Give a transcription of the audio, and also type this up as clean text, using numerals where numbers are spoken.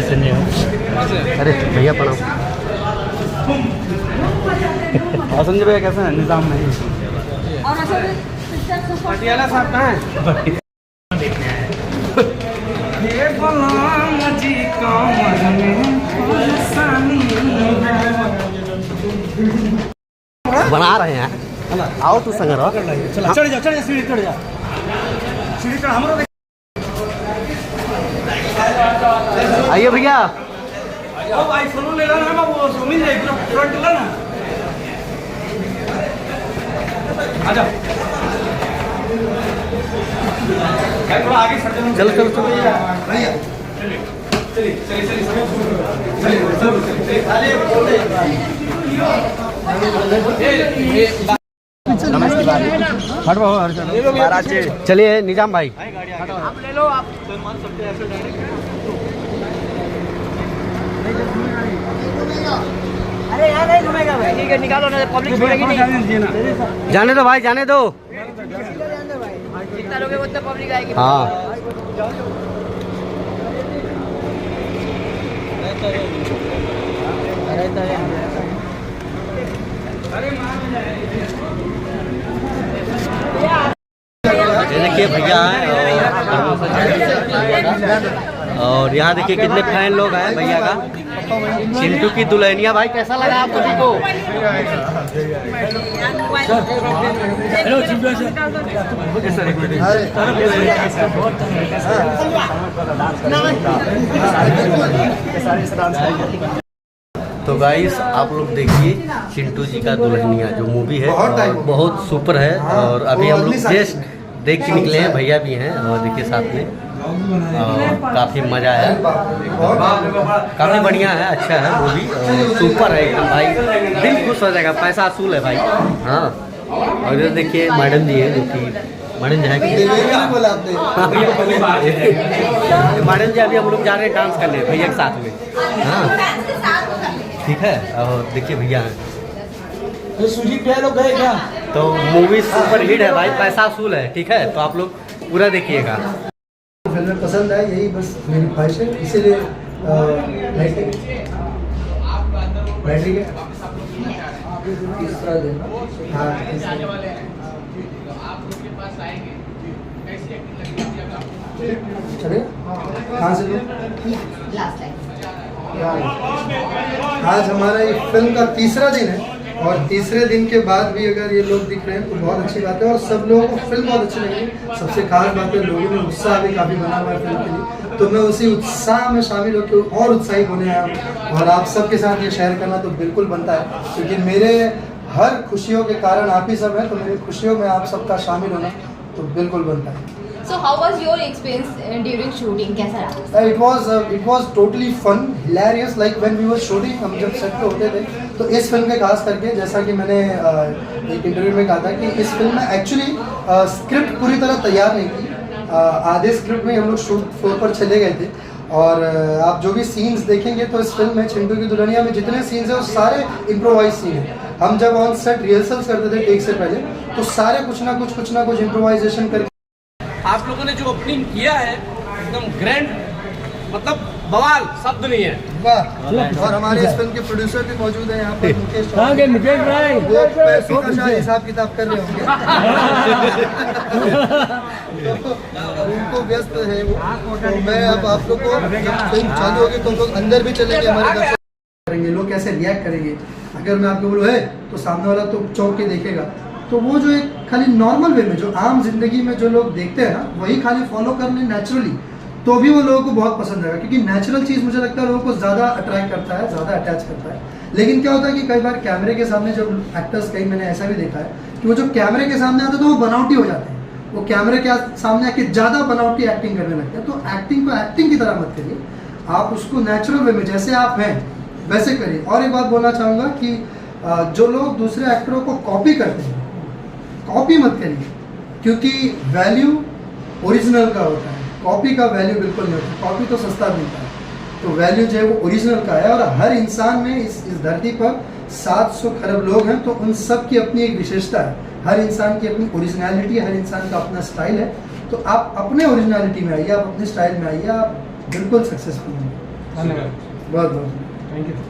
से नहीं हो। अरे भैया प्रणाम। संजय भैया कैसे हैं? निजाम नहीं और पटियाला साहब कहाँ हैं? ये गुलाम जी कमर में बना रहे हैं। आओ तू संग रहो। चढ़ जा सीढ़ी चढ़ जा सीढ़ी चढ़ हमारा। आइए भैया। ओ भाई सोनू ले लेना ना, वो मिल जाएगी फ्रंट लेना। आजा भाई थोड़ा आगे सर चलो चलो चलो चलो भैया चलिए चलिए चलिए चलिए। चलिए निजाम भाई आप ले लो। आप मान सकते हैं ऐसे डायरेक्ट। अरे यार नहीं घूमेगा भाई। ठीक है निकालो ना, पब्लिक छोड़ेगी नहीं। जाने दो भाई, जाने दो। जितना लोगे उतना पब्लिक आएगी। हाँ ये देखिए भैया हैं और यहाँ देखिए कितने फैन लोग हैं भैया का। चिंटू की दुल्हनिया भाई कैसा लगा आप सभी को? तो गाइस आप लोग देखिए चिंटू जी का दुल्हनिया जो मूवी है बहुत सुपर है। और अभी हम लोग जस्ट देख के निकले हैं, भैया भी हैं और देखिए साथ में। काफ़ी मज़ा है, काफ़ी बढ़िया है, अच्छा है मूवी और सुपर है एकदम भाई। दिल खुश हो जाएगा, पैसा असूल है भाई। हाँ और इधर देखिए मैडम जी है जो कि मैडम जी है मैडम जी अभी हम लोग जा रहे हैं डांस करने भैया के साथ में। हाँ ठीक है और देखिए भैया हैं लोग गए क्या? तो मूवी सुपर हिट है भाई, पैसा असूल है। ठीक है तो आप लोग पूरा देखिएगा। फिल्में पसंद आए यही बस मेरी ख्वाहिश है, इसीलिए बैटरी के तीसरा दिन। हाँ चलिए कहाँ से लो? आज हमारा ये फिल्म का तीसरा दिन है और तीसरे दिन के बाद भी अगर ये लोग दिख रहे हैं तो बहुत अच्छी बात है और सब लोगों को फिल्म बहुत अच्छी लगी। सबसे खास बात है लोगों में उत्साह भी काफ़ी बना हुआ है फिल्म के लिए, तो मैं उसी उत्साह में शामिल होकर और उत्साहित होने आया हूँ और आप सबके साथ ये शेयर करना तो बिल्कुल बनता है क्योंकि मेरे हर खुशियों के कारण आप ही सब हैं, तो मेरी खुशियों में आप सबका शामिल होना तो बिल्कुल बनता है। So how was your experience during shooting? कैसा रहा? It was totally fun, hilarious. Like when we were shooting, हम जब सेट पे होते थे तो इस फिल्म के खास करके जैसा कि मैंने एक इंटरव्यू में कहा था कि इस फिल्म में एक्चुअली स्क्रिप्ट पूरी तरह तैयार नहीं थी। आधे स्क्रिप्ट में हम लोग शूट फ्लोर पर चले गए थे और आप जो भी सीन्स देखेंगे तो इस फिल्म में चिंटू की दुल्हनिया में जितने सीन्स हैं वो सारे इम्प्रोवाइज सीन हैं। हम जब ऑन सेट रिहर्सल्स करते थे टेक से पहले तो सारे कुछ ना कुछ इम्प्रोवाइजेशन करके आप लोगों ने जो ओपनिंग किया है एकदम ग्रैंड, मतलब बवाल शब्द नहीं है। वाह। और हमारे इस फिल्म के प्रोड्यूसर भी मौजूद हैं यहाँ पर, मुकेश भाई वो पैसों का शायद हिसाब किताब कर रहे होंगे तो उनको व्यस्त है वो। तो मैं अब आप लोग को जब फिल्म चालू होगी तो हम लोग अंदर भी चलेंगे, हमारे दर्शक करेंगे, लोग कैसे रिएक्ट करेंगे। अगर मैं आपको बोलूँ है तो सामने वाला तो चौंक के देखेगा, तो वो जो एक खाली नॉर्मल वे में जो आम जिंदगी में जो लोग देखते हैं ना वही खाली फॉलो कर लें नेचुरली, तो भी वो लोगों को बहुत पसंद आएगा क्योंकि नेचुरल चीज़ मुझे लगता है लोगों को ज़्यादा अट्रैक्ट करता है, ज़्यादा अटैच करता है। लेकिन क्या होता है कि कई बार कैमरे के सामने जब एक्टर्स, कई मैंने ऐसा भी देखा है कि वो जो कैमरे के सामने आते हैं तो वो बनावटी हो जाते हैं, वो कैमरे के सामने आके ज़्यादा बनावटी एक्टिंग करने लगते हैं। तो एक्टिंग को एक्टिंग की तरह मत करिए, आप उसको नेचुरल वे में जैसे आप हैं वैसे करिए। और एक बात बोलना चाहूँगा कि जो लोग दूसरे एक्टरों को कॉपी करते हैं, कॉपी मत करिए क्योंकि वैल्यू ओरिजिनल का होता है, कॉपी का वैल्यू बिल्कुल नहीं होता। कॉपी तो सस्ता मिलता है, तो वैल्यू जो है वो ओरिजिनल का है। और हर इंसान में इस धरती पर 700 खरब लोग हैं, तो उन सब की अपनी एक विशेषता है। हर इंसान की अपनी ओरिजिनलिटी है, हर इंसान का अपना स्टाइल है। तो आप अपने ओरिजिनलिटी में आइए, आप अपने स्टाइल में आइए, आप बिल्कुल सक्सेसफुल होंगे। धन्यवाद, बहुत बहुत थैंक यू।